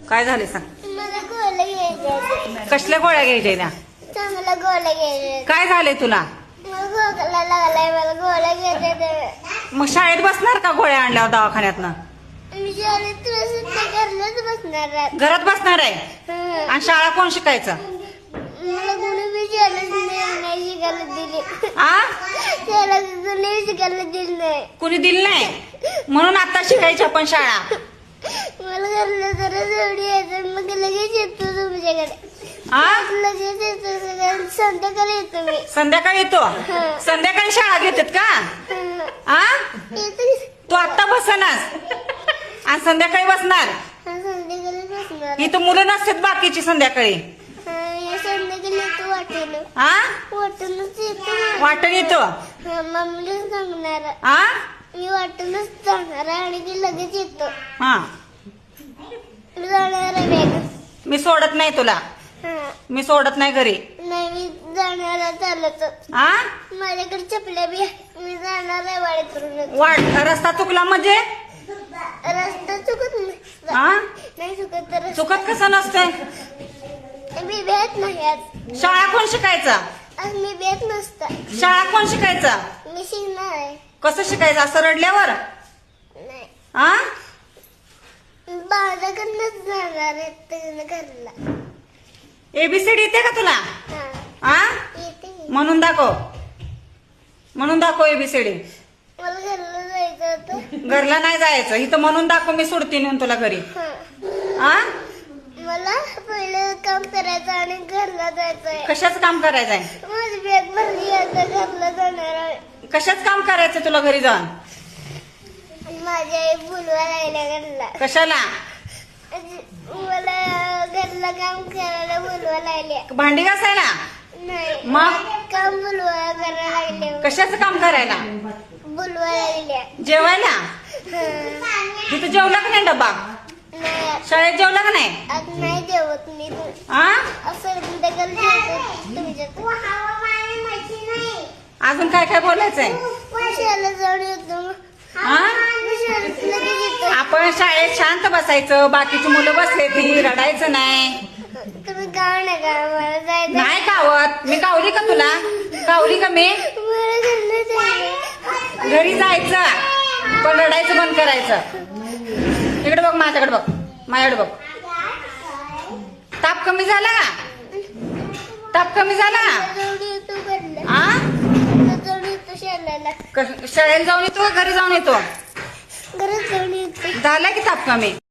काय झाले सांग. मला गोळ्या घ्यायच्या. कसल्या गोळ्या घ्यायच्या त्या? चांगल्या गोळ्या घ्यायच्या. काय झाले तुला? मला खोकला लागलाय, मला गोळ्या घ्यायच्या. मग शाळेत बसणार का गोळ्या आणल्यावर दवाखान्यातनं? मी शाळेत घरलाच बसणार आहे. घरात बसणार आहे? हं. आणि शाळा कोण शिकायचं? मला कोणी बी शाळेत नाही शिकायला दिली. आ शाळेत कोणी शिकायला दिली नाही. कुणी दिलं नाही म्हणून आता शिकायची आपण शाळा. मला घरला जरा एवढी यायचं, मग लगेच येतो तुमच्याकडे. आ लगेच येतो, संध्याकाळी येतो मी. संध्याकाळी येतो? संध्याकाळी शाळा घेतात का? हं. आ येतो. तू आता बसनास आणि संध्याकाळी बसणार? संध्याकाळी बसणार. इथं मुलं नसतात बाकीची संध्याकाळी. संध्याकाळी येतो वाटेल. आ वाटूनच येतो. वाटण येतो? मम्मीला सांगणार. आ मी वाटूनच जाणार आहे आणि ती लगेच येतो. हा जाणार आहे बॅग. मी सोडत नाही तुला. मी सोडत नाही घरी. नाही, मी जाणार आहे चालत. आ माझ्याकडे चपल्या बी आहे. मी जाणार आहे वाडीकडून. रस्ता चुकला म्हणजे? रस्ता चुकत नाही. आ नाही चुकत तर चुकत कसं नसतंय? मी भेट नाही आज. शाळा कोण शिकायचा? आज मी भेट नसता. शाळा कोण शिकायचा? मी शिकणार आहे. कसं शिकायचं? असं रडल्यावर? नाही, आ माझ्याकडनंच जाणार आहे त्याच्या घरला. एबीसीडी येते का तुला? हा, आ येते. म्हणून दाखव. म्हणून दाखव एबीसीडी. मला घरला जायचं होतं. घरला नाही जायचं, इथं म्हणून दाखव. मी सोडते नेऊन तुला घरी. हा. आ मला पहिलं काम करायचं आणि घरला जायचंय. कशाच काम करायचंय? माझी बॅग भरली आता घरला जाणार आहे. कशाच काम करायचं तुला घरी जाऊन? माझ्या आई बोलवा लागल्या घरला. कशाला? मला घरला काम करायला बोलवा लागल्या. भांडी घासायला? नाही, मग काम बोलवा करायला लागले. कशाचं काम करायला? बोलवा लागल्या. जेवायला? हं. तिथं जेवला का नाही डब्बा? नाही, शाळेत जेवला का नाही? आज नाही जेवत मी. आ असं संध्याकाळी जेवतो तुमच्यात. अजून काय काय बोलायचंय? शाळेला जाऊन येतो. आ मी शाळेत लगेच येतो. आपण शाळेत शांत बसायचं, बाकीची मुलं बसले ती रडायचं नाही. तुम्ही गाव नका, मला जायचं. नाही कावत. मी कावली का तुला? कावली का मी? मला घरला जायचं. घरी जायचं पण रडायचं बंद करायचं. इकडे बघ, माझ्याकडे बघ, माझ्याकडे बघ. ताप कमी झाला का? ताप कमी झाला? जाऊन येतो घरला. आ जाऊन येतो शाळेला. शाळेला जाऊन येतो का घरी जाऊन येतो? घरात जाऊन येतो. झाला की ताप कमी?